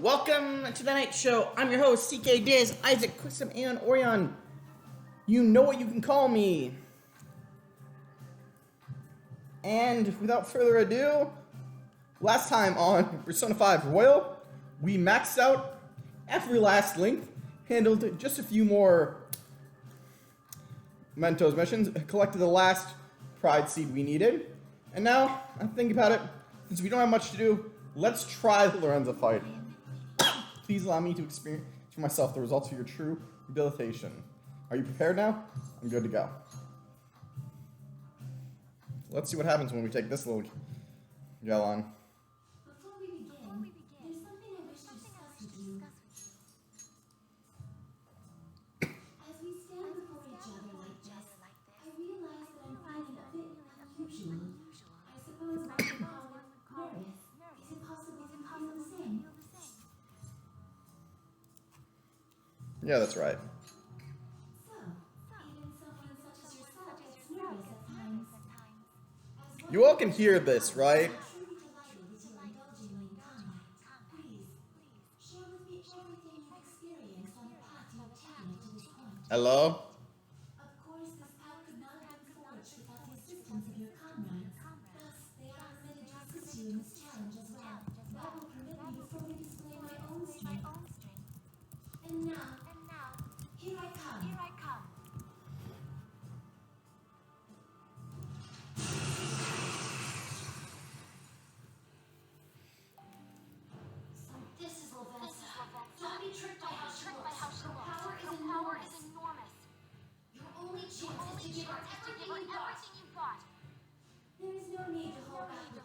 Welcome to the night show. I'm your host, CK Diz, Isaac, Quisum, and Orion. You know what you can call me. And without further ado, last time on Persona 5 Royal, we maxed out every last link, handled just a few more Mentos missions, collected the last Pride Seed we needed, and now, I'm thinking about it, since we don't have much to do, let's try the Lorenza fight. Please allow me to experience for myself the results of your true rehabilitation. Are you prepared now? I'm good to go. Let's see what happens when we take this little gel on. Before we begin, there's something I wish to discuss with you. As we stand before each other like this, I realize that I'm feeling a bit unusual. I suppose one would call it nervous. Is it possible to feel the same? Yeah, that's right. So, even someone such as yourself gets nervous at times. As You all can hear this, right? I'm truly delighted that you are indulging me in combat. Please, share with me everything you've experienced on the path you have taken to this point. Hello? Of course, this path could not have been forged without the assistance of your comrades. Thus, they are permitted to assist you in this challenge as well. That will permit me to fully display my own strength. And now, here I come. So this is Lavenza. Don't be tricked by how she looks. Her power is enormous. Your only chance is to give her everything you got. There is no need to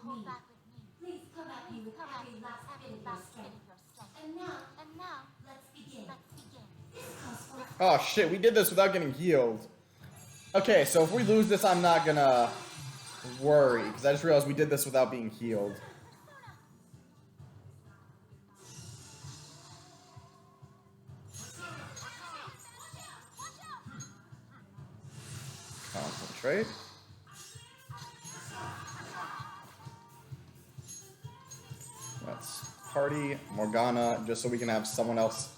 hold back with me. Please come at me with every last bit of your strength. And now, let's begin. This calls for Oh shit, we did this without getting healed. Okay, so if we lose this, I'm not gonna worry, because I just realized we did this without being healed. Concentrate. Let's party Morgana, just so we can have someone else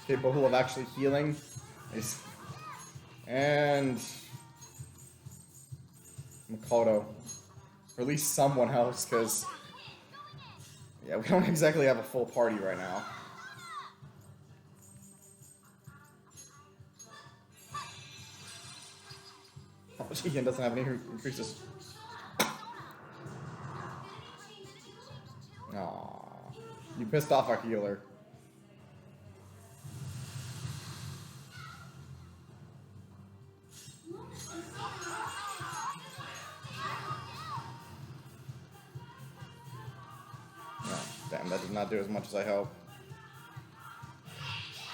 capable of actually healing. And Makoto. Or at least someone else, because yeah, we don't exactly have a full party right now. Oh, Jigen doesn't have any increases. Aww. You pissed off our healer. Oh, damn, that did not do as much as I hoped.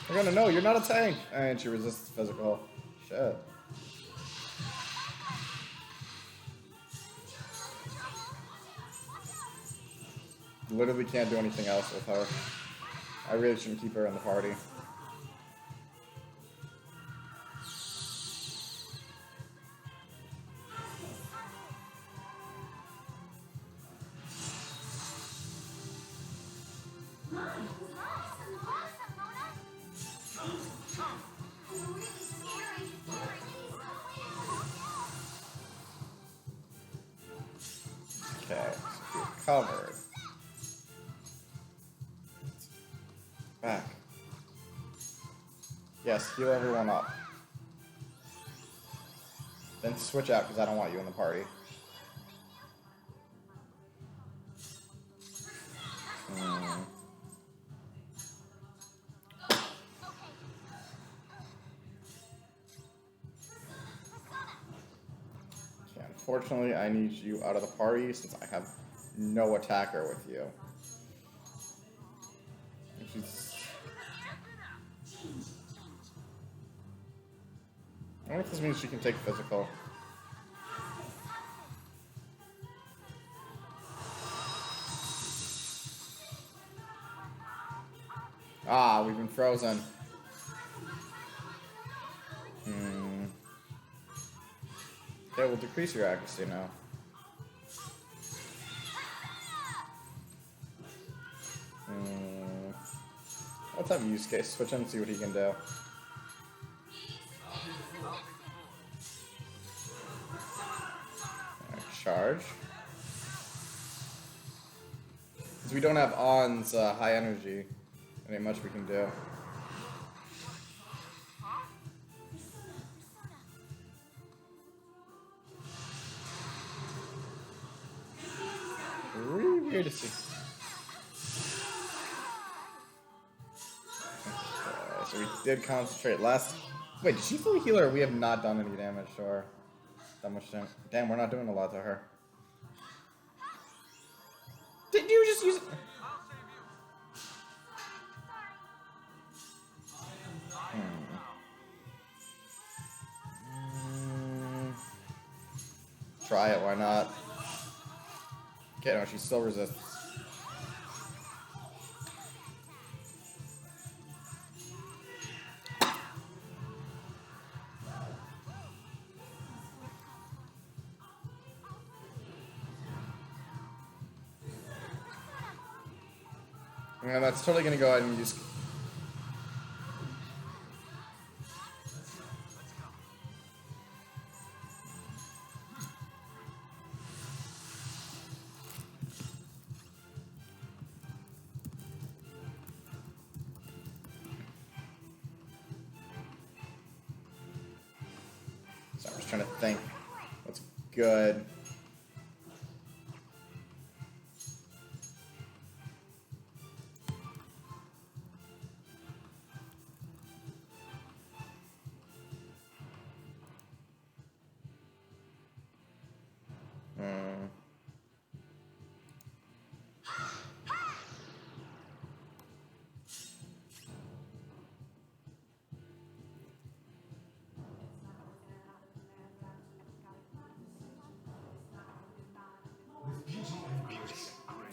They're gonna know, you're not a tank! And she resists physical. Shit. Literally can't do anything else with her. I really shouldn't keep her in the party. Okay, so you're covered. Back. Yes, heal everyone up. Then switch out because I don't want you in the party. Okay, unfortunately, I need you out of the party since I have no attacker with you. I wonder if this means she can take physical. Ah, we've been frozen. Okay, we'll decrease your accuracy now. Let's have use case switch and see what he can do. Charge. Since we don't have On's high energy, there ain't much we can do. Really weird to see. Okay, so we did concentrate last. Wait, did she fully heal her? We have not done any damage to her. That much damage. Damn, we're not doing a lot to her. Did you just use it? Try it, why not? Okay, no, she still resists. Yeah, that's totally gonna go ahead and use. So I'm just trying to think what's good.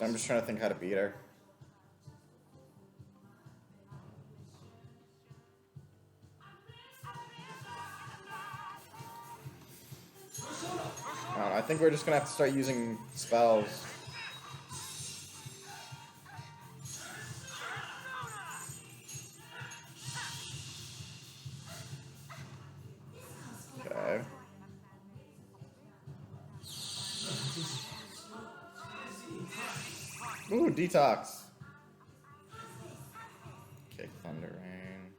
I'm just trying to think how to beat her. I don't know, I think we're just gonna have to start using spells. Okay. Ooh, detox. Okay, Thunder Rain.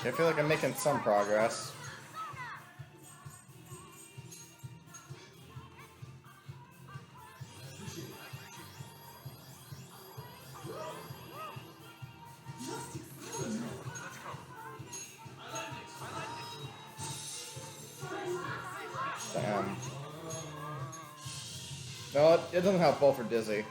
Okay, I feel like I'm making some progress. Damn. No, it doesn't help both for Dizzy.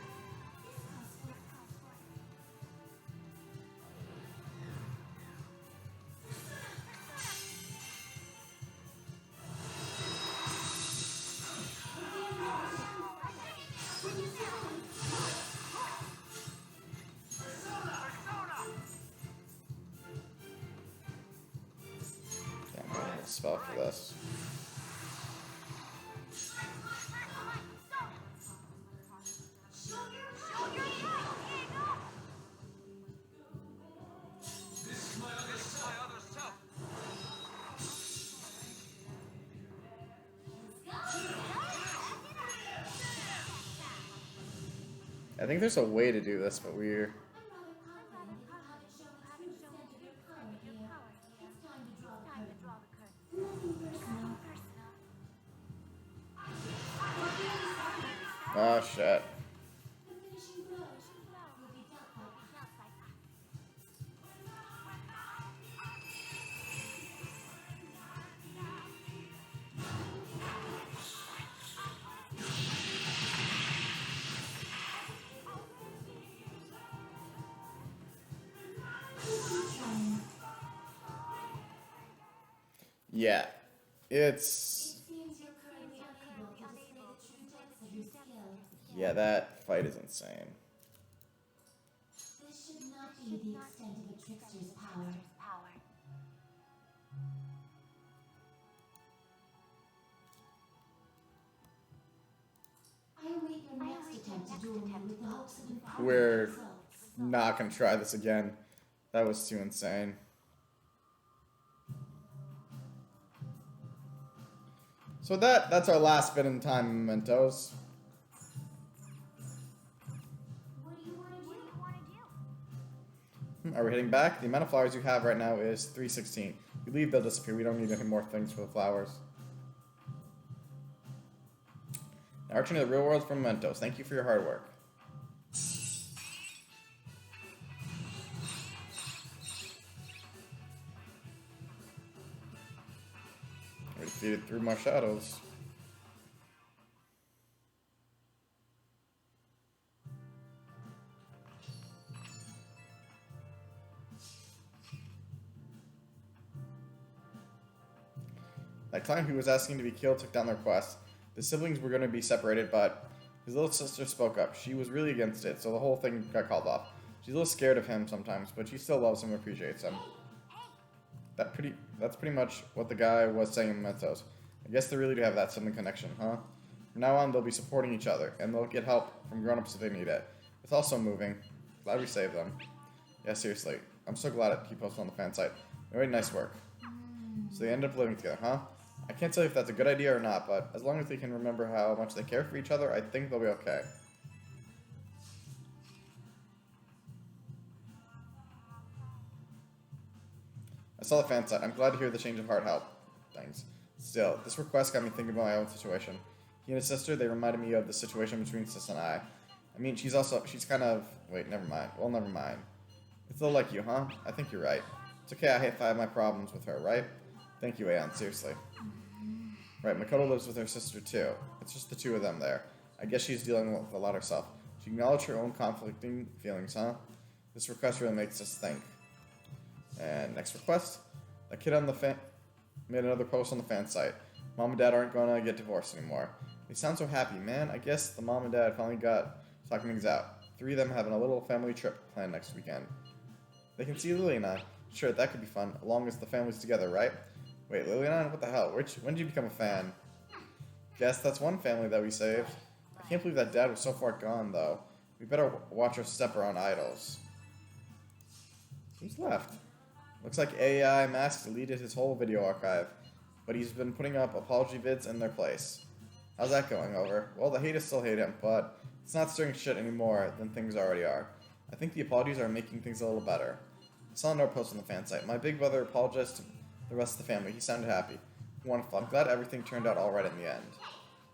Damn, I need a spell for this. I think there's a way to do this, but we're... Oh, shit. Yeah. It's... Yeah, that fight is insane. This should not be the extent of a trickster's power. I await your next attempt to duel me with the hopes of improving We're results. not gonna try this again. That was too insane. So that's our last bit in time mementos. What do you want to do? Are we heading back? The amount of flowers you have right now is 316. We leave, they'll disappear. We don't need any more things for the flowers. Now return to the real world for mementos. Thank you for your hard work. We defeated 3 more shadows. That clan who was asking to be killed took down their quest. The siblings were going to be separated, but his little sister spoke up. She was really against it, so the whole thing got called off. She's a little scared of him sometimes, but she still loves him and appreciates him. That's pretty much what the guy was saying in Mementos. I guess they really do have that sibling connection, huh? From now on, they'll be supporting each other, and they'll get help from grown-ups if they need it. It's also moving. Glad we saved them. Yeah, seriously. I'm so glad he posted on the fan site. Very nice work. So they end up living together, huh? I can't tell you if that's a good idea or not, but as long as they can remember how much they care for each other, I think they'll be okay. I saw the fan site. I'm glad to hear the change of heart help. Thanks. Still, this request got me thinking about my own situation. He and his sister, they reminded me of the situation between Sis and I. I mean, she's kind of... Wait, never mind. Well, never mind. It's a little like you, huh? I think you're right. It's okay if I have my problems with her, right? Thank you, Aeon. Seriously. Right, Makoto lives with her sister, too. It's just the two of them there. I guess she's dealing with a lot herself. She acknowledged her own conflicting feelings, huh? This request really makes us think. And next request. A kid on the fan... made another post on the fan site. Mom and Dad aren't gonna get divorced anymore. They sound so happy, man. I guess the mom and dad finally got talking things out. 3 of them having a little family trip planned next weekend. They can see Liliana. Sure, that could be fun, as long as the family's together, right? Wait, Liliana? What the hell? When did you become a fan? Guess that's one family that we saved. I can't believe that Dad was so far gone, though. We better watch our step around idols. Who's left? Looks like AI Mask deleted his whole video archive, but he's been putting up apology vids in their place. How's that going over? Well, the haters still hate him, but it's not stirring shit anymore than things already are. I think the apologies are making things a little better. I saw another post on the fan site. My big brother apologized to the rest of the family. He sounded happy. Wonderful. I'm glad everything turned out alright in the end.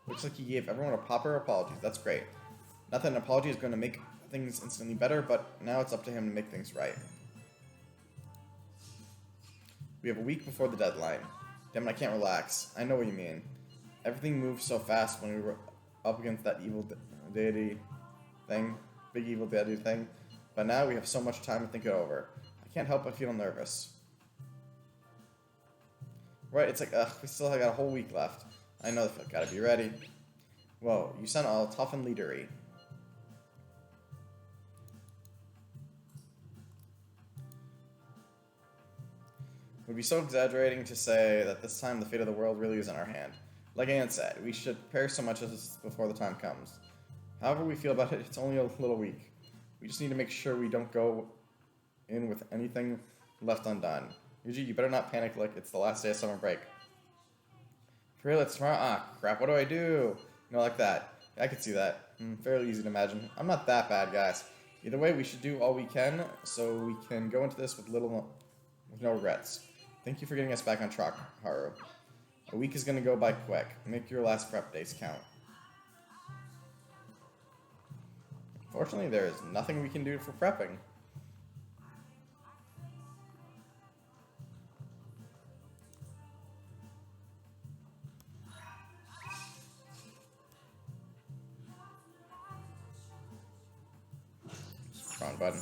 Looks like he gave everyone a proper apology. That's great. Not that an apology is going to make things instantly better, but now it's up to him to make things right. We have a week before the deadline. Damn it, I can't relax. I know what you mean. Everything moves so fast when we were up against that evil deity thing. Big evil deity thing. But now we have so much time to think it over. I can't help but feel nervous. Right, it's like, we still got a whole week left. I know that, gotta be ready. Whoa, you sound all tough and leadery. It would be so exaggerating to say that this time the fate of the world really is in our hand. Like Anne said, we should prepare so much as this before the time comes. However we feel about it, it's only a little week. We just need to make sure we don't go in with anything left undone. Yuji, you better not panic like it's the last day of summer break. For real, it's tomorrow? Ah, crap, what do I do? You know, like that. I could see that. Fairly easy to imagine. I'm not that bad, guys. Either way, we should do all we can so we can go into this with no regrets. Thank you for getting us back on track, Haru. A week is going to go by quick. Make your last prep days count. Fortunately, there is nothing we can do for prepping. Wrong button.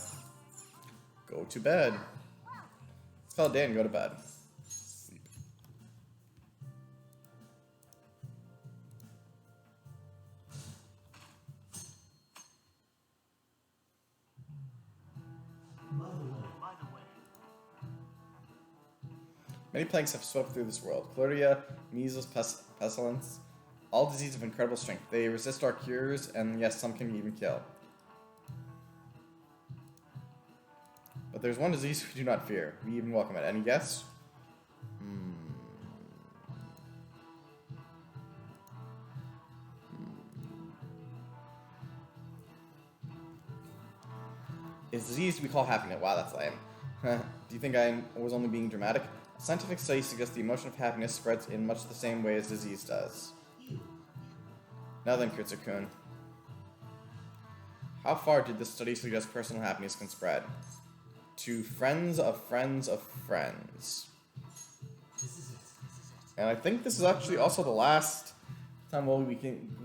Go to bed. Let's tell Dan go to bed. Sleep. Many plagues have swept through this world. Chlamydia, measles, pestilence, all diseases of incredible strength. They resist our cures, and yes, some can even kill. But there's one disease we do not fear. We even welcome it. Any guess? It's a disease we call happiness. Wow, that's lame. Do you think I was only being dramatic? A scientific study suggests the emotion of happiness spreads in much the same way as disease does. Now then, Kurtzakun. How far did this study suggest personal happiness can spread? To friends of friends of friends. And I think this is actually also the last time we'll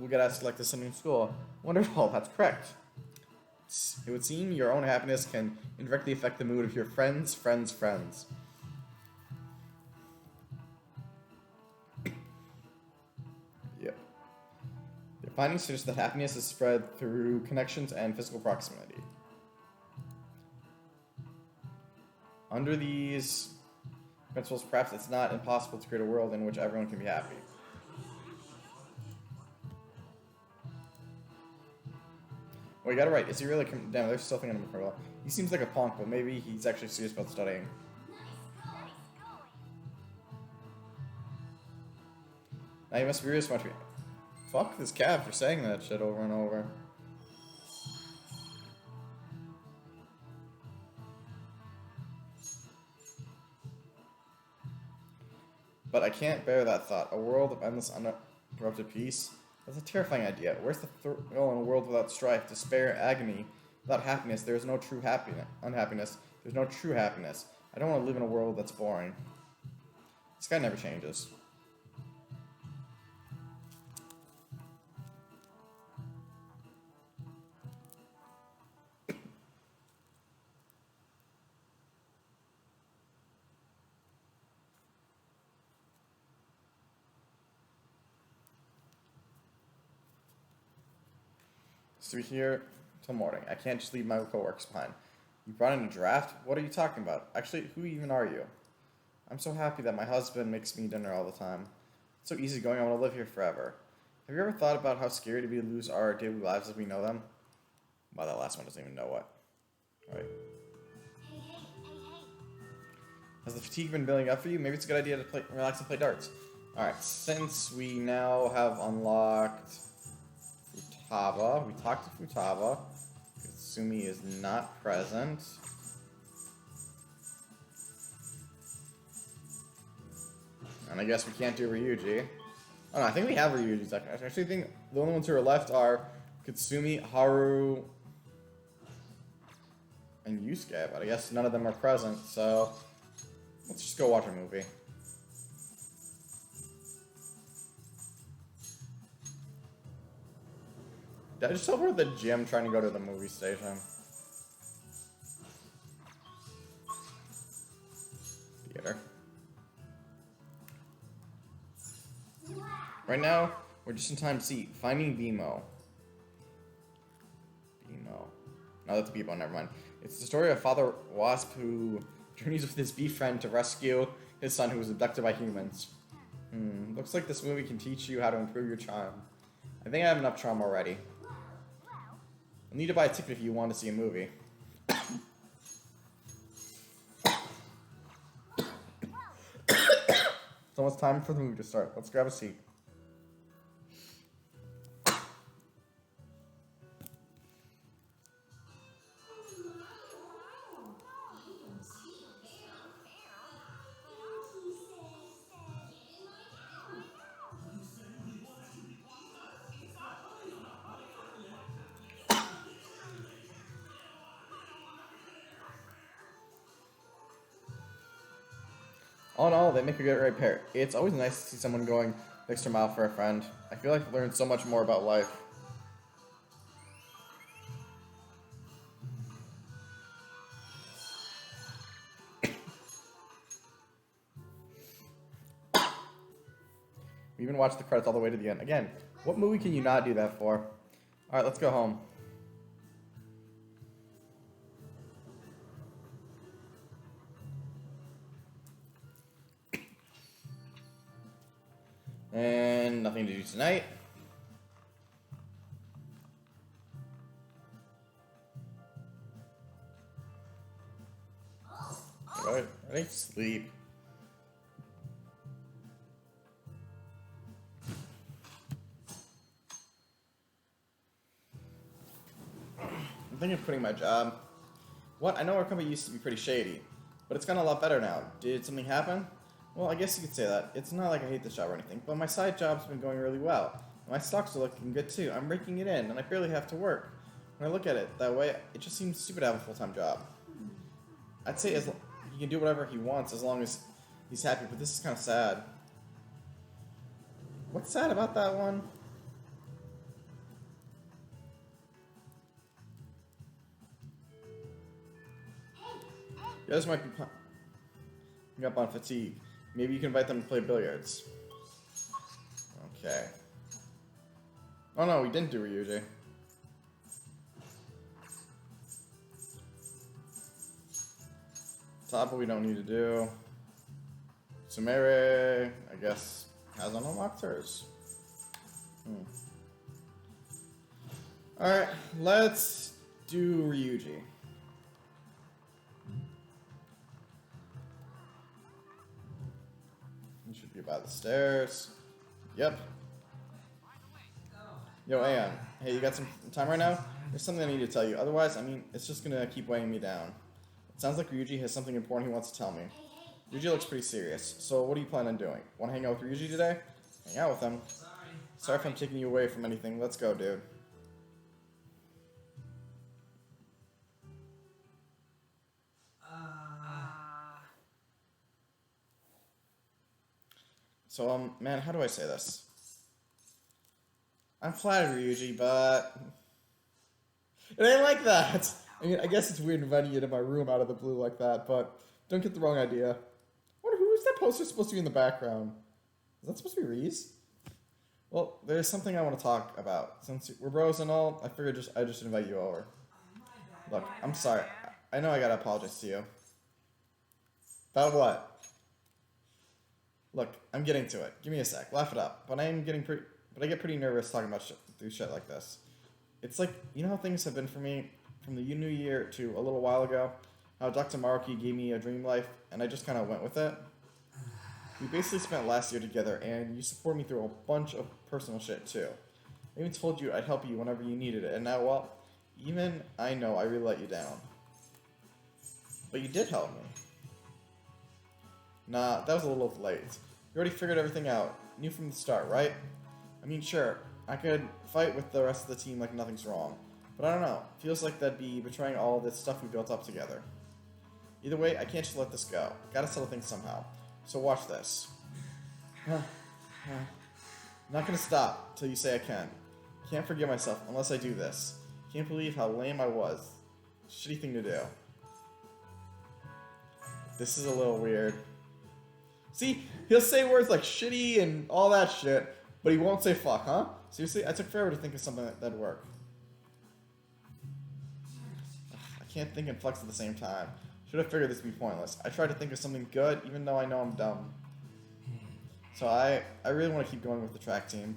get asked to select this in school. Wonderful, that's correct. It would seem your own happiness can indirectly affect the mood of your friends' friends' friends. Yep. Their findings suggest that happiness is spread through connections and physical proximity. Under these principles, perhaps it's not impossible to create a world in which everyone can be happy. Well, you got it right. Is he really? Damn, they're still thinking of him for a while. He seems like a punk, but maybe he's actually serious about studying. Now you must be really smart. Fuck this cab for saying that shit over and over. But I can't bear that thought. A world of endless uninterrupted peace. That's a terrifying idea. Where's the thrill in a world without strife, despair, agony? Without happiness, there is no true unhappiness. There's no true happiness. I don't want to live in a world that's boring. This guy never changes. So we're here till morning. I can't just leave my co-workers behind. You brought in a draft? What are you talking about? Actually, who even are you? I'm so happy that my husband makes me dinner all the time. It's so easy going, I want to live here forever. Have you ever thought about how scary it would be to lose our daily lives as we know them? Wow, that last one doesn't even know what. Alright. Has the fatigue been building up for you? Maybe it's a good idea to relax and play darts. Alright, since we now have unlocked Futaba, we talked to Futaba. Katsumi is not present. And I guess we can't do Ryuji. Oh no, I think we have Ryuji's. I actually think the only ones who are left are Katsumi, Haru, and Yusuke, but I guess none of them are present, so let's just go watch a movie. Did I just teleport to the gym trying to go to the movie station? Theater. Right now, we're just in time to see Finding Bimo. Bimo. No, that's Bebo, never mind. It's the story of Father Wasp who journeys with his bee friend to rescue his son who was abducted by humans. Looks like this movie can teach you how to improve your charm. I think I have enough charm already. I'll need to buy a ticket if you want to see a movie. It's almost time for the movie to start. Let's grab a seat. All in all, they make a good right pair. It's always nice to see someone going the extra mile for a friend. I feel like I've learned so much more about life. We even watched the credits all the way to the end. Again, what movie can you not do that for? Alright, let's go home. And nothing to do tonight. Right, I sleep. I'm thinking of quitting my job. What? I know our company used to be pretty shady, but it's gotten a lot better now. Did something happen? Well, I guess you could say that. It's not like I hate this job or anything, but my side job's been going really well. My stocks are looking good too. I'm raking it in, and I barely have to work. When I look at it that way, it just seems stupid to have a full-time job. I'd say he can do whatever he wants as long as he's happy, but this is kind of sad. What's sad about that one? The others might be picking up on fatigue. Maybe you can invite them to play billiards. Okay. Oh no, we didn't do Ryuji. Toppa we don't need to do. Sumire, I guess, has unlocked hers. Alright, let's do Ryuji. He should be by the stairs. Yep. Yo, Aeon. Hey, you got some time right now? There's something I need to tell you. Otherwise, I mean, it's just gonna keep weighing me down. It sounds like Ryuji has something important he wants to tell me. Ryuji looks pretty serious. So what do you plan on doing? Want to hang out with Ryuji today? Hang out with him. Sorry if I'm taking you away from anything. Let's go, dude. So, man, how do I say this? I'm flattered, Ryuji, but it ain't like that. I mean, I guess it's weird inviting you to my room out of the blue like that, but don't get the wrong idea. I wonder who's that poster supposed to be in the background? Is that supposed to be Reese? Well, there's something I want to talk about. Since we're bros and all, I figured I just invite you over. Look, I'm sorry. I know I gotta apologize to you. About what? Look, I'm getting to it. Give me a sec. Laugh it up. But I get pretty nervous talking about shit like this. It's like, you know how things have been for me from the new year to a little while ago? How Dr. Maruki gave me a dream life, and I just kind of went with it? We basically spent last year together, and you supported me through a bunch of personal shit, too. I even told you I'd help you whenever you needed it, and now, well, even I know I really let you down. But you did help me. Nah, that was a little late. You already figured everything out. Knew from the start, right? I mean, sure, I could fight with the rest of the team like nothing's wrong. But I don't know. Feels like that'd be betraying all this stuff we built up together. Either way, I can't just let this go. Gotta settle things somehow. So watch this. I'm not gonna stop till you say I can. Can't forgive myself unless I do this. Can't believe how lame I was. Shitty thing to do. This is a little weird. See, he'll say words like shitty and all that shit, but he won't say fuck, huh? Seriously, I took forever to think of something that'd work. I can't think and flex at the same time. Should have figured this would be pointless. I tried to think of something good, even though I know I'm dumb. So I really want to keep going with the track team.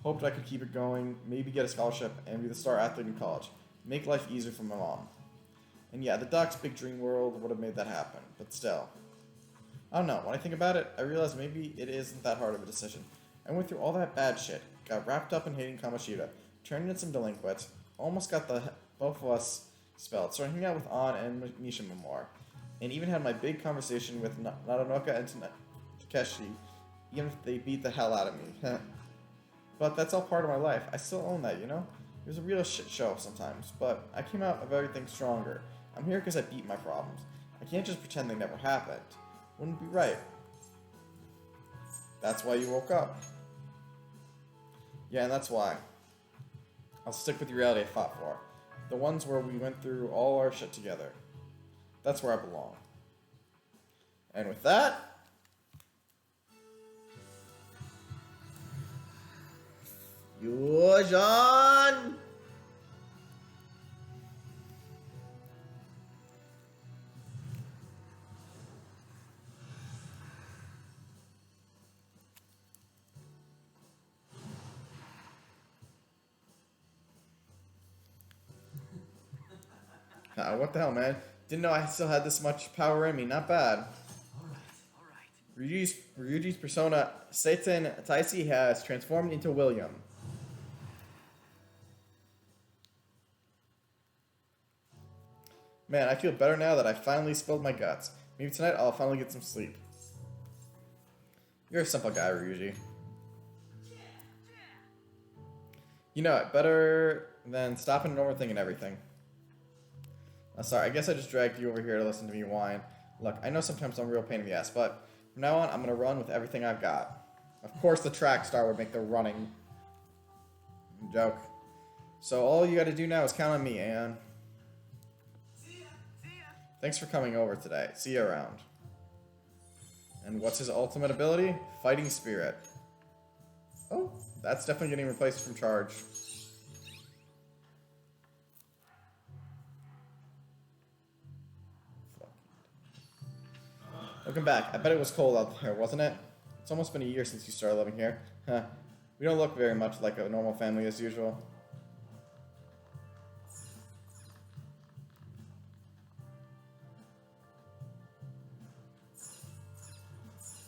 Hoped I could keep it going, maybe get a scholarship, and be the star athlete in college. Make life easier for my mom. And yeah, the Doc's big dream world would have made that happen, but still. I don't know, when I think about it, I realize maybe it isn't that hard of a decision. I went through all that bad shit, got wrapped up in hating Kamoshida, turned into some delinquent, almost got both of us expelled, started hanging out with An and Mishima more, and even had my big conversation with Naranoka and Takeshi, even if they beat the hell out of me. But that's all part of my life. I still own that, you know? It was a real shit show sometimes, but I came out of everything stronger. I'm here because I beat my problems. I can't just pretend they never happened. Wouldn't be right. That's why you woke up. Yeah, and that's why. I'll stick with the reality I fought for. The ones where we went through all our shit together. That's where I belong. And with that... Yuuzhan! What the hell, man? Didn't know I still had this much power in me. Not bad. All right. Ryuji's persona, Satan Taisi, has transformed into William. Man, I feel better now that I finally spilled my guts. Maybe tonight I'll finally get some sleep. You're a simple guy, Ryuji. You know it better than stopping and overthinking everything. Sorry, I guess I just dragged you over here to listen to me whine. Look, I know sometimes I'm a real pain in the ass, but from now on, I'm gonna run with everything I've got. Of course, the track star would make the running joke. So all you gotta do now is count on me, Anne. See ya. Thanks for coming over today. See you around. And what's his ultimate ability? Fighting Spirit. Oh, that's definitely getting replaced from Charge. Looking back, I bet it was cold out there, wasn't it? It's almost been a year since you started living here. Huh. We don't look very much like a normal family as usual.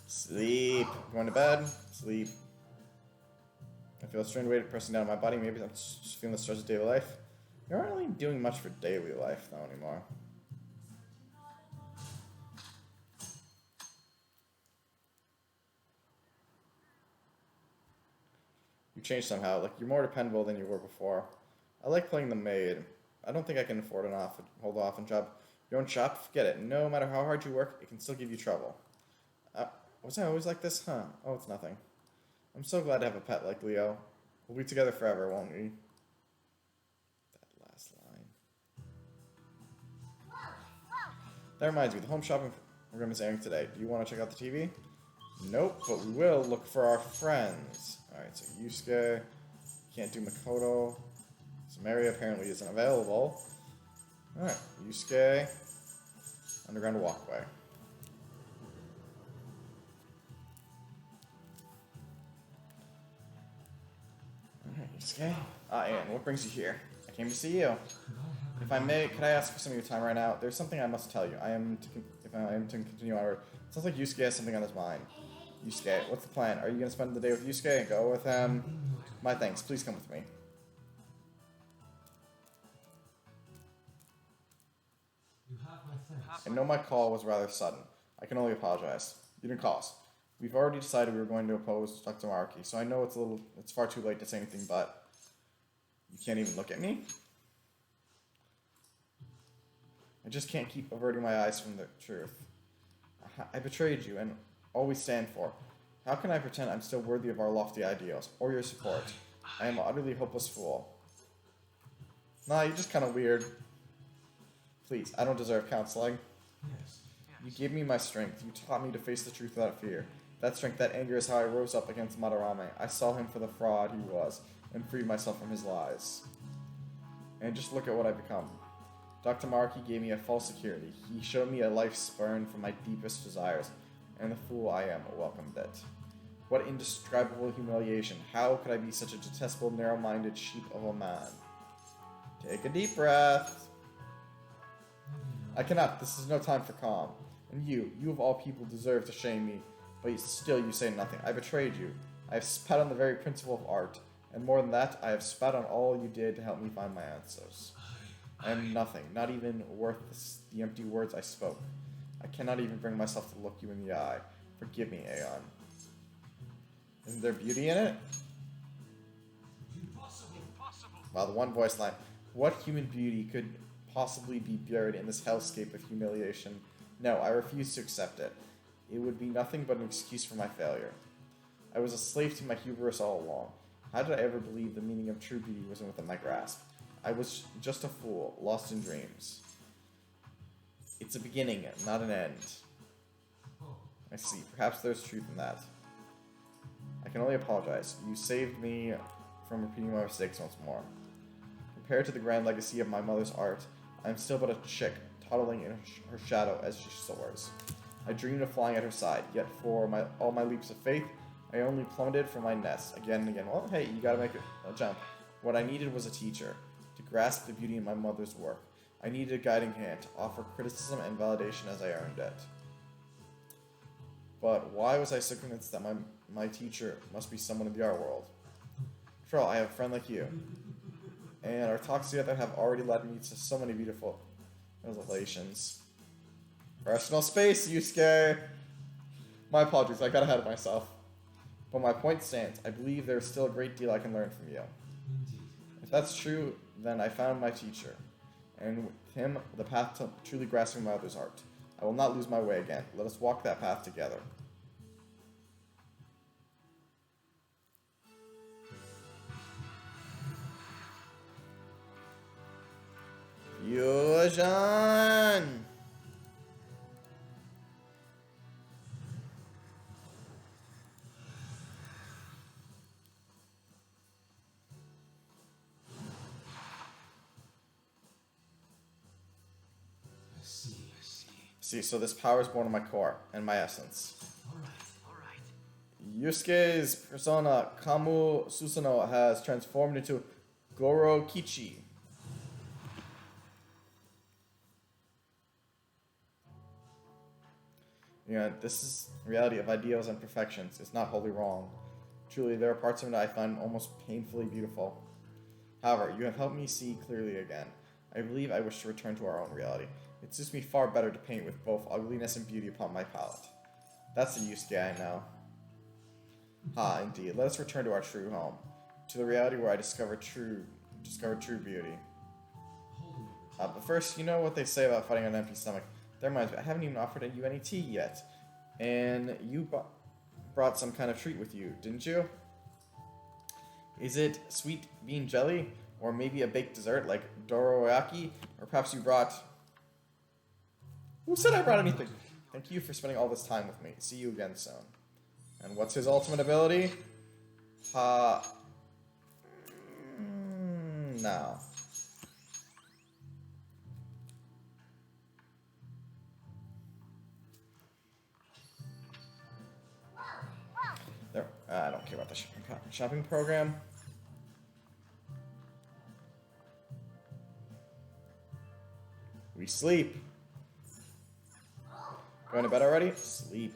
Sleep. Going to bed. Sleep. I feel a strange weight pressing down on my body. Maybe I'm just feeling the stress of daily life. You aren't really doing much for daily life, though, anymore. You changed somehow. Like, you're more dependable than you were before. I like playing the maid. I don't think I can afford hold off and job. Your own shop? Forget it. No matter how hard you work, it can still give you trouble. Was I always like this? Huh. Oh, it's nothing. I'm so glad to have a pet like Leo. We'll be together forever, won't we? That last line. That reminds me, the home shopping program is airing today. Do you want to check out the TV? Nope, but we will look for our friends. Alright, so Yusuke. Can't do Makoto. Samaria apparently isn't available. Alright, Yusuke. Underground walkway. Alright, Yusuke. Anne, what brings you here? I came to see you. If I may, could I ask for some of your time right now? There's something I must tell you. If I am to continue onward. It sounds like Yusuke has something on his mind. Yusuke, what's the plan? Are you going to spend the day with Yusuke and go with him? My thanks. Please come with me. I know my call was rather sudden. I can only apologize. You didn't call us. We've already decided we were going to oppose Dr. Maraki, so I know it's far too late to say anything, but you can't even look at me? I just can't keep averting my eyes from the truth. I betrayed you and always stand for. How can I pretend I'm still worthy of our lofty ideals or your support? I am an utterly hopeless fool. Nah, you're just kind of weird. Please, I don't deserve counseling. You gave me my strength. You taught me to face the truth without fear. That strength, that anger is how I rose up against Madarame. I saw him for the fraud he was and freed myself from his lies. And just look at what I've become. Dr. Maraki gave me a false security. He showed me a life spurned from my deepest desires, and the fool I am welcomed it. What indescribable humiliation. How could I be such a detestable, narrow-minded sheep of a man? Take a deep breath. I cannot. This is no time for calm. And you of all people deserve to shame me, but still you say nothing. I betrayed you. I have spat on the very principle of art, and more than that, I have spat on all you did to help me find my answers. I am nothing, not even worth the empty words I spoke. I cannot even bring myself to look you in the eye. Forgive me, Aeon. Isn't there beauty in it? Wow, the one voice line. What human beauty could possibly be buried in this hellscape of humiliation? No, I refuse to accept it. It would be nothing but an excuse for my failure. I was a slave to my hubris all along. How did I ever believe the meaning of true beauty was within my grasp? I was just a fool, lost in dreams. It's a beginning, not an end. I see. Perhaps there's truth in that. I can only apologize. You saved me from repeating my mistakes once more. Compared to the grand legacy of my mother's art, I am still but a chick, toddling in her shadow as she soars. I dreamed of flying at her side, yet for all my leaps of faith, I only plummeted from my nest again and again. Well, hey, you gotta make a jump. What I needed was a teacher, to grasp the beauty in my mother's work, I needed a guiding hand to offer criticism and validation as I earned it. But why was I so convinced that my teacher must be someone in the art world? After all, I have a friend like you. And our talks together have already led me to so many beautiful revelations. Personal space, Yusuke! My apologies, I got ahead of myself. But my point stands. I believe there's still a great deal I can learn from you. If that's true, then I found my teacher. And with him, the path to truly grasping my mother's art. I will not lose my way again. Let us walk that path together. Fusion! See, so this power is born in my core and my essence. Alright. Yusuke's persona, Kamu Susanoo, has transformed into Goro Kichi. Yeah, this is reality of ideals and perfections. It's not wholly wrong. Truly, there are parts of it I find almost painfully beautiful. However, you have helped me see clearly again. I believe I wish to return to our own reality. It suits me far better to paint with both ugliness and beauty upon my palette. That's the Yusuke I know. Ah, indeed. Let us return to our true home. To the reality where I discovered true beauty. But first, you know what they say about fighting on an empty stomach. That reminds me, I haven't even offered you any tea yet. And you brought some kind of treat with you, didn't you? Is it sweet bean jelly? Or maybe a baked dessert like dorayaki? Or perhaps you brought... Who said I brought anything? Thank you for spending all this time with me. See you again soon. And what's his ultimate ability? No. There, I don't care about the shopping program. We sleep. Going to bed already? Sleep.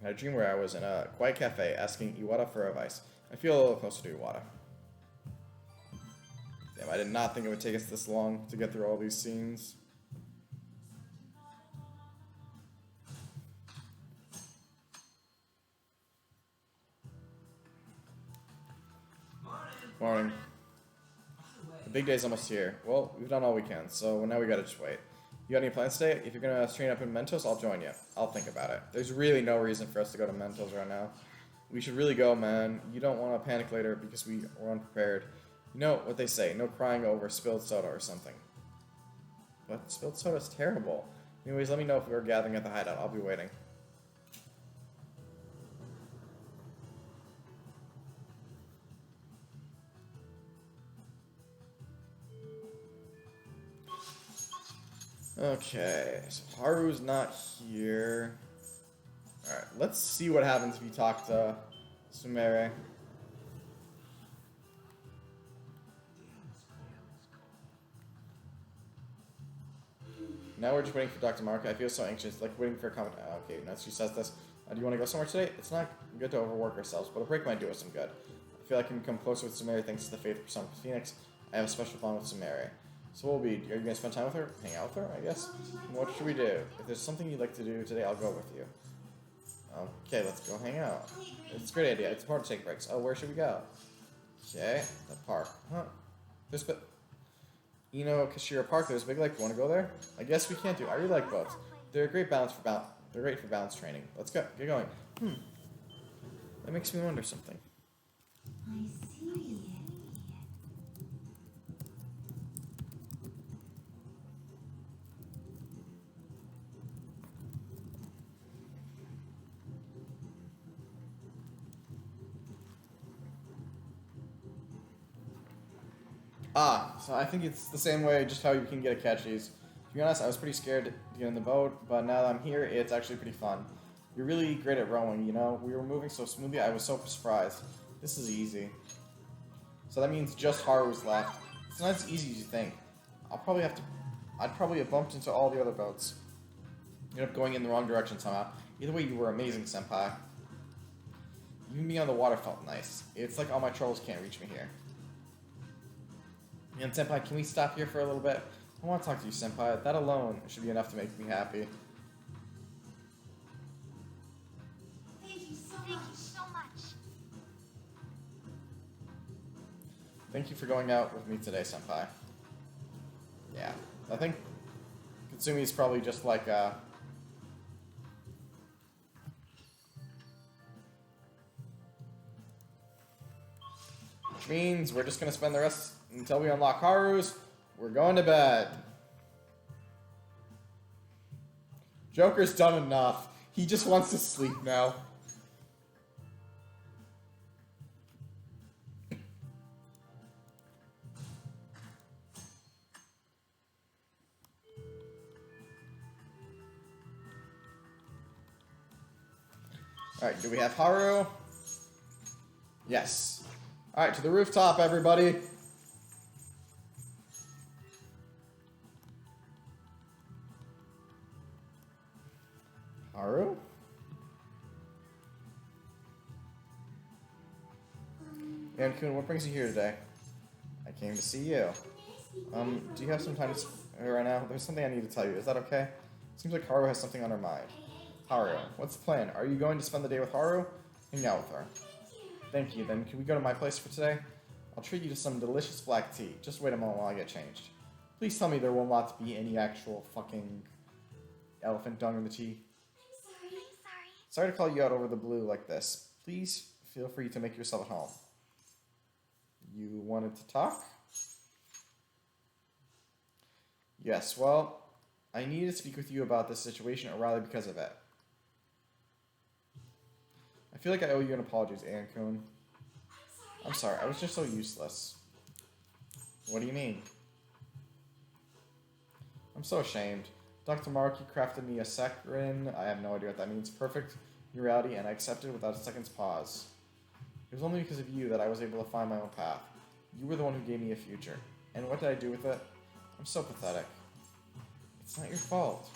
I had a dream where I was in a quiet cafe asking Iwata for advice. I feel a little closer to Iwata. Damn, I did not think it would take us this long to get through all these scenes. Morning. The big day's almost here. Well, we've done all we can, so now we gotta just wait. You got any plans today? If you're gonna train up in Mentos, I'll join you. I'll think about it. There's really no reason for us to go to Mentos right now. We should really go, man. You don't want to panic later because we were unprepared. You know what they say, no crying over spilled soda or something. But spilled soda's terrible. Anyways, let me know if we're gathering at the hideout. I'll be waiting. Okay, so Haru's not here. Alright, let's see what happens if you talk to Sumire. Now we're just waiting for Dr. Mark. I feel so anxious, like waiting for a comment. Okay, now she says this. Do you want to go somewhere today? It's not good to overwork ourselves, but a break might do us some good. I feel like I can become closer with Sumire thanks to the faith of Persona Phoenix. I have a special bond with Sumire. So what will be? Are you going to spend time with her? Hang out with her, I guess? What should we do? If there's something you'd like to do today, I'll go with you. Okay, let's go hang out. It's a great idea. It's important to take breaks. Oh, where should we go? Okay, the park. Huh. There's Kashira Park, there's a big lake. You want to go there? I guess we can't do. I really like boats. They're a great balance for They're great for balance training. Let's go. Get going. That makes me wonder something. I see. So I think it's the same way, just how you can get a catchies. To be honest, I was pretty scared to get in the boat, but now that I'm here, it's actually pretty fun. You're really great at rowing, you know? We were moving so smoothly, I was so surprised. This is easy. So that means just Haru's left. It's not as easy as you think. I'd probably have bumped into all the other boats. Ended up going in the wrong direction somehow. Either way, you were amazing, Senpai. Even being on the water felt nice. It's like all my trolls can't reach me here. And Senpai, can we stop here for a little bit? I want to talk to you, Senpai. That alone should be enough to make me happy. Thank you so much. Thank you for going out with me today, Senpai. Yeah, I think Katsumi is probably just like, which means we're just gonna spend the rest until we unlock Haru's. We're going to bed. Joker's done enough. He just wants to sleep now. Alright, do we have Haru? Yes. Alright, to the rooftop, everybody. Haru? Kun, what brings you here today? I came to see you. Do you have some time to right now? There's something I need to tell you. Is that okay? Seems like Haru has something on her mind. Haru, what's the plan? Are you going to spend the day with Haru? Hang out with her. Thank you. Then can we go to my place for today? I'll treat you to some delicious black tea. Just wait a moment while I get changed. Please tell me there will not be any actual fucking elephant dung in the tea. I'm sorry. Sorry to call you out over the blue like this. Please feel free to make yourself at home. You wanted to talk? Yes, well, I need to speak with you about this situation, or rather because of it. I feel like I owe you an apology, Kun. I'm sorry, I was just so useless. What do you mean? I'm so ashamed. Dr. Maruki crafted me a saccharin. I have no idea what that means. Perfect reality, and I accepted it without a second's pause. It was only because of you that I was able to find my own path. You were the one who gave me a future. And what did I do with it? I'm so pathetic. It's not your fault.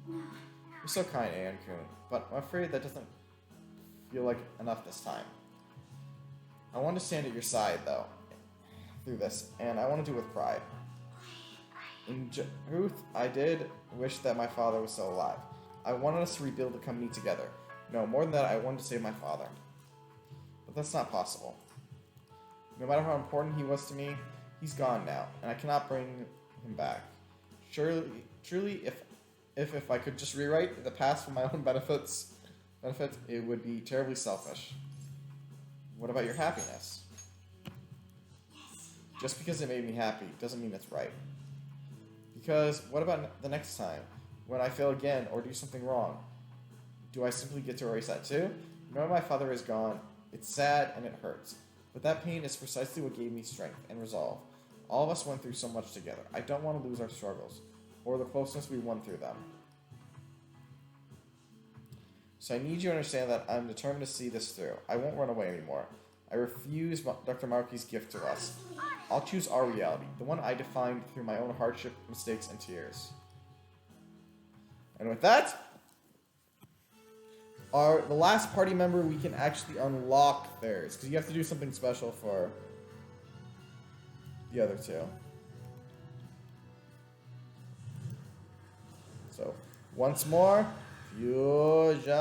You're so kind, Kun, but I'm afraid that doesn't feel like enough this time. I want to stand at your side, though, through this, and I want to do it with pride. In truth, I did wish that my father was still alive. I wanted us to rebuild the company together. No, more than that, I wanted to save my father. But that's not possible. No matter how important he was to me, he's gone now, and I cannot bring him back. Truly, if I could just rewrite the past for my own benefit, it would be terribly selfish. What about your happiness? Just because it made me happy doesn't mean it's right. Because what about the next time, when I fail again or do something wrong? Do I simply get to erase that too? Now my father is gone. It's sad and it hurts. But that pain is precisely what gave me strength and resolve. All of us went through so much together. I don't want to lose our struggles, or the closeness we won through them. So I need you to understand that I'm determined to see this through. I won't run away anymore. I refuse Dr. Maruki's gift to us. I'll choose our reality, the one I defined through my own hardship, mistakes, and tears. And with that, the last party member we can actually unlock theirs, because you have to do something special for the other two. So, once more, fusion.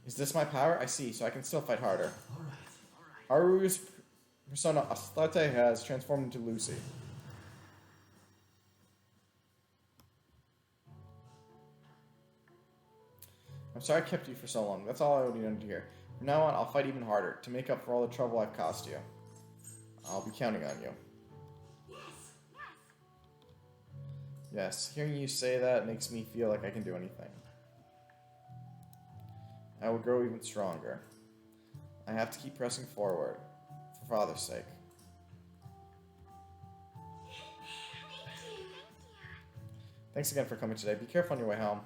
Is this my power? I see, so I can still fight harder. All right. Haru's persona Astarte has transformed into Lucy. I'm sorry I kept you for so long. That's all I needed to hear. From now on, I'll fight even harder to make up for all the trouble I've caused you. I'll be counting on you. Yes, hearing you say that makes me feel like I can do anything. I will grow even stronger. I have to keep pressing forward, for Father's sake. Thanks again for coming today. Be careful on your way home.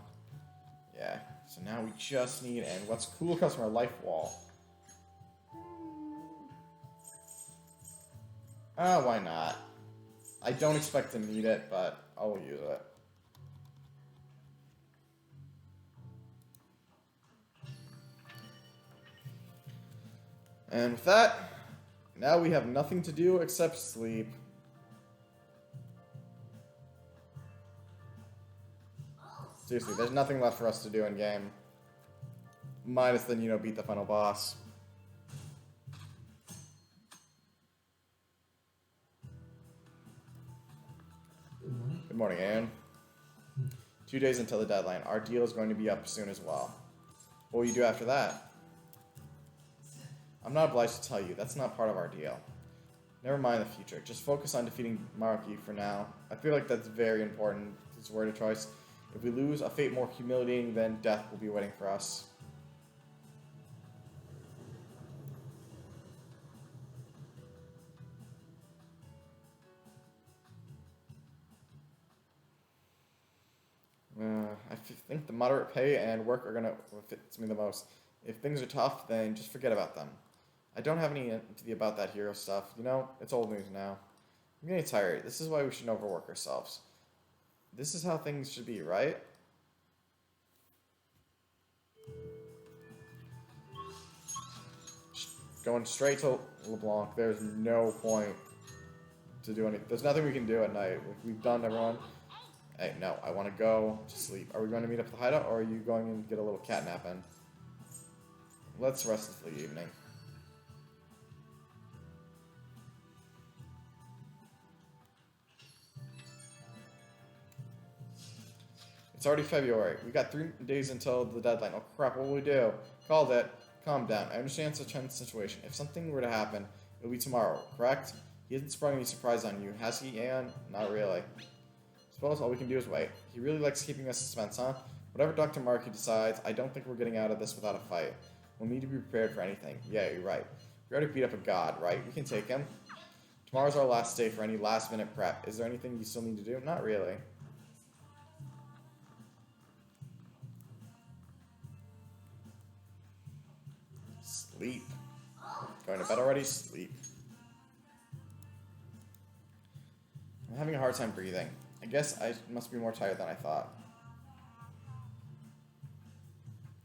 Yeah, so now we just need, and what's cool customer life wall. Why not? I don't expect to need it, but I'll use it. And with that, now we have nothing to do except sleep. Seriously, there's nothing left for us to do in game. Minus then, beat the final boss. Good morning, Aaron. 2 days until the deadline. Our deal is going to be up soon as well. What will you do after that? I'm not obliged to tell you. That's not part of our deal. Never mind the future. Just focus on defeating Maruki for now. I feel like that's very important. It's a word of choice. If we lose, a fate more humiliating than death will be waiting for us. I think the moderate pay and work are gonna fit me the most. If things are tough, then just forget about them. I don't have any empathy about that hero stuff. It's old news now. I'm getting tired. This is why we shouldn't overwork ourselves. This is how things should be, right? Going straight to LeBlanc. There's no point to do anything. There's nothing we can do at night. We've done everyone. Hey, no, I want to go to sleep. Are we going to meet up at the hideout, or are you going and get a little cat nap in? Let's rest for the evening. It's already February. We got 3 days until the deadline. Oh crap, what will we do? Called it. Calm down. I understand it's a tense situation. If something were to happen, it'll be tomorrow, correct? He hasn't sprung any surprise on you, has he, Anne? Not really. Suppose all we can do is wait. He really likes keeping us suspense, huh? Whatever Dr. Markey decides, I don't think we're getting out of this without a fight. We'll need to be prepared for anything. Yeah, you're right. We already beat up a god, right? We can take him. Tomorrow's our last day for any last-minute prep. Is there anything you still need to do? Not really. Sleep. Going to bed already? Sleep. I'm having a hard time breathing. I guess I must be more tired than I thought.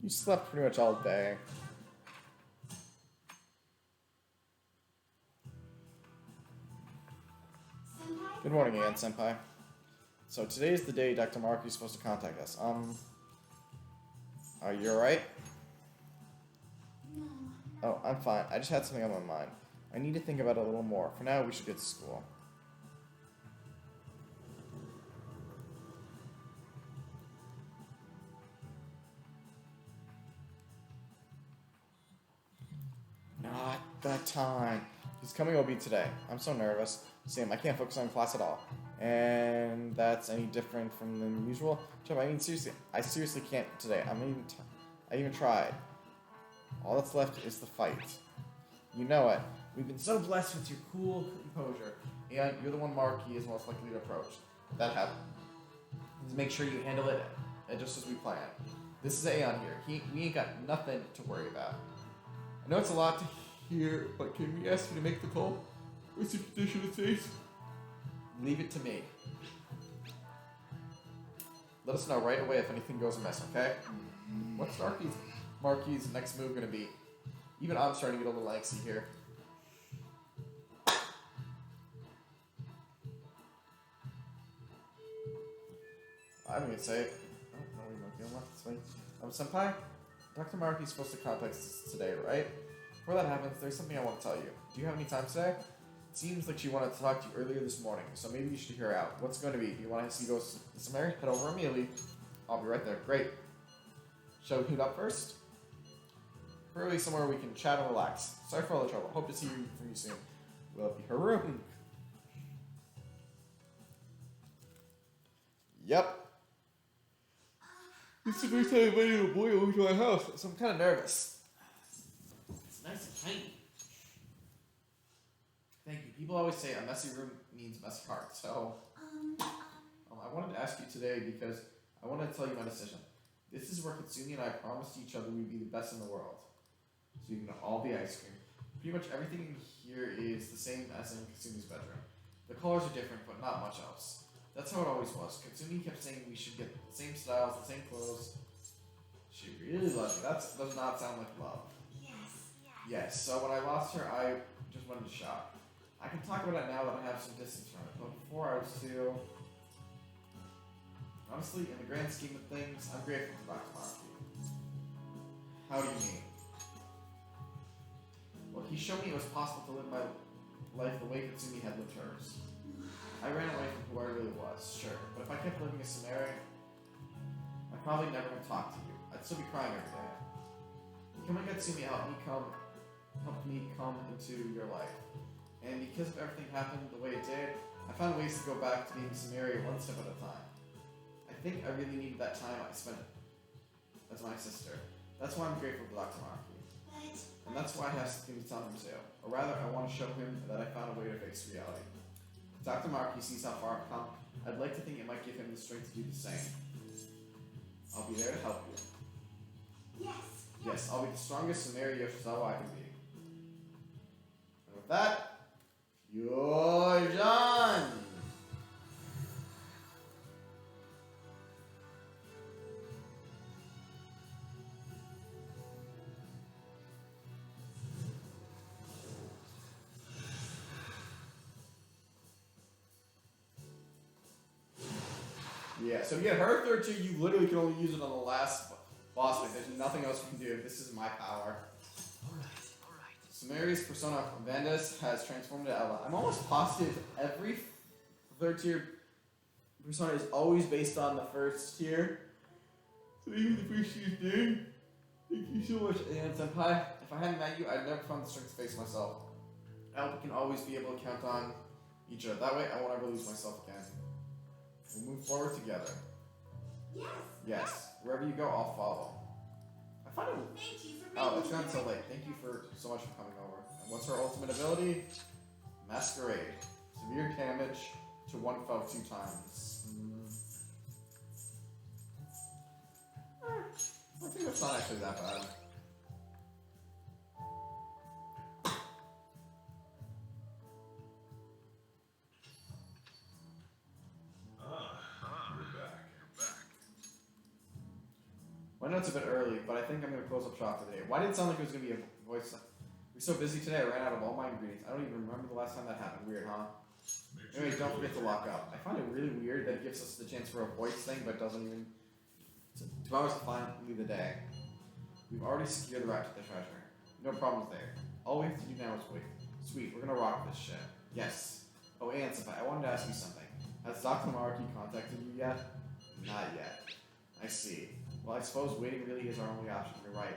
You slept pretty much all day. Good morning, Ann Senpai. So today is the day Dr. Mark is supposed to contact us. Are you alright? No. Oh, I'm fine. I just had something on my mind. I need to think about it a little more. For now, we should get to school. Not that time. He's coming OB today. I'm so nervous. Same, I can't focus on class at all. And that's any different from the usual? Jeff, I mean, seriously, I seriously can't today. I even tried. All that's left is the fight. You know it. We've been so blessed with your cool composure, and you're the one Marquis is most likely to approach. If that happens, make sure you handle it just as we planned. This is Aeon here. We ain't got nothing to worry about. I know it's a lot to hear, but can we ask you to make the call? What's the condition of face? Leave it to me. Let us know right away if anything goes amiss, okay? What's Marquis' next move gonna be? Even I'm starting to get a little antsy here. I'm gonna say it. Oh, no, we might be on left this way. Senpai, Dr. Markey's supposed to contact us today, right? Before that happens, there's something I want to tell you. Do you have any time today? It seems like she wanted to talk to you earlier this morning, so maybe you should hear her out. What's it going to be? Do you want to see go somewhere? Head over immediately. I'll be right there. Great. Shall we meet up first? Probably somewhere we can chat and relax. Sorry for all the trouble. Hope to see you from you soon. Will it be her room? Yep. This is the first time I'm inviting a boy over to my house, so I'm kind of nervous. It's nice and tiny. Thank you. People always say a messy room means a messy heart, so... I I wanted to ask you today because I wanted to tell you my decision. This is where Katsumi and I promised each other we'd be the best in the world. So you can all be ice cream. Pretty much everything in here is the same as in Katsumi's bedroom. The colors are different, but not much else. That's how it always was. Katsumi kept saying we should get the same styles, the same clothes. She really loves me. That does not sound like love. Yes, so when I lost her, I just went into shock. I can talk about it now that I have some distance from it, but before I was too... Honestly, in the grand scheme of things, I'm grateful to Dr. Maki. How do you mean? Well, he showed me it was possible to live my life the way Katsumi had lived hers. I ran away from who I really was, sure, but if I kept living as Sumeri, I'd probably never have talked to you. I'd still be crying every day. Becoming Katsumi helped me come into your life. And because of everything happened the way it did, I found ways to go back to being Sumeri one step at a time. I think I really needed that time I spent as my sister. That's why I'm grateful to Dr. Maki. And that's why I have something to tell him too. Or rather, I want to show him that I found a way to face reality. If Dr. Maki sees how far I've come, I'd like to think it might give him the strength to do the same. I'll be there to help you. Yes, I'll be the strongest Sumeri Yoshizawa I can be. And with that, Yojan! Yeah, so yeah, her third tier, you literally can only use it on the last boss fight. There's nothing else you can do. This is my power. Alright. Sumeri's persona Vandus has transformed to Ella. I'm almost positive every third tier persona is always based on the first tier. So even the first tier's dead. Thank you so much, and Senpai. If I hadn't met you, I'd never found the strength to face myself. I hope we can always be able to count on each other. That way, I won't ever lose myself again. We'll move forward together. Yes. Wherever you go, I'll follow. I find it. Thank you for Oh, making it's not so late. Thank you for so much for coming over. And what's her ultimate ability? Masquerade. Severe damage to one foe 2 times. I think that's not actually that bad. Well, I know it's a bit early, but I think I'm going to close up shop today. Why did it sound like it was going to be a voice? We're so busy today, I ran out of all my ingredients. I don't even remember the last time that happened. Weird, huh? Anyway, don't forget to lock up. I find it really weird that it gives us the chance for a voice thing, but doesn't even... 2 hours to finally the day. We've already secured the route to the treasure. No problems there. All we have to do now is wait. Sweet, we're going to rock this shit. Yes. Oh, and Senpai, I wanted to ask you something. Has Dr. Maraki contacted you yet? Not yet. I see. Well, I suppose waiting really is our only option. You're right.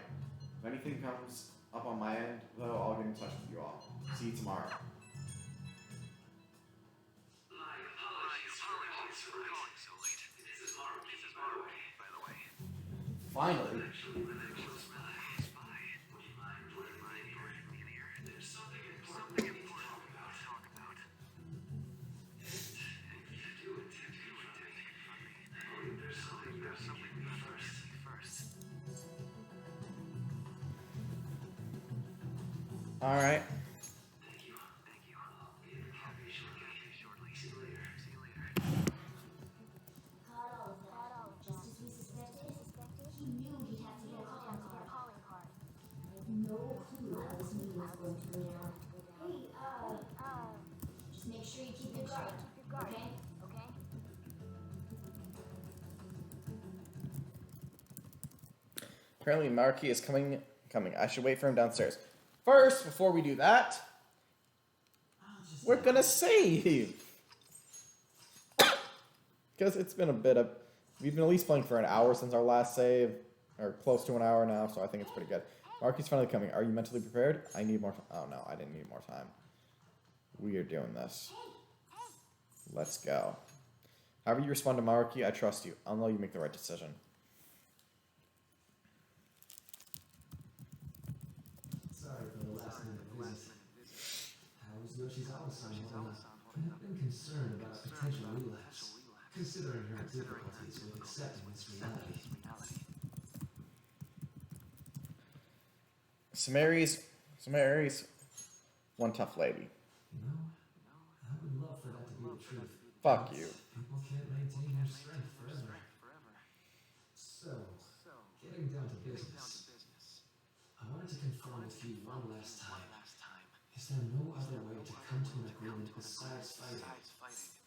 If anything comes up on my end, though, I'll get in touch with you all. See you tomorrow. My apologies for calling so late. This is Maruki, by the way. Finally. Actually, when I close my eyes, would you mind putting my ear in here? There's something important to talk about. And if you do intend to confront me, I believe there's something you have to give me first. All right. Thank you. I'll be in a copy shortly. See you later. Caught all of that. Just as we suspected, he knew he'd have to get a calling card. I had no clue how this meeting was going to go down. Hey, just make sure you keep your guard, okay? Apparently, Marky is coming. I should wait for him downstairs. First, before we do that, we're gonna save. Because it's been a bit of... We've been at least playing for an hour since our last save. Or close to an hour now, so I think it's pretty good. Marky's finally coming. Are you mentally prepared? I need more time. Oh no, I didn't need more time. We are doing this. Let's go. However you respond to Marky, I trust you. I'll know you make the right decision. Sorry for the last minute visit. How's Yoshizawa-san holding up? I've been concerned about a potential relapse. considering her difficulties with accepting this reality. Samary's one tough lady. You know, I would love for that to be the truth. Fuck but you. People can't maintain their strength forever. So, getting down to business. I wanted to confirm with you one last time. Is there no other way to come to an agreement besides fighting?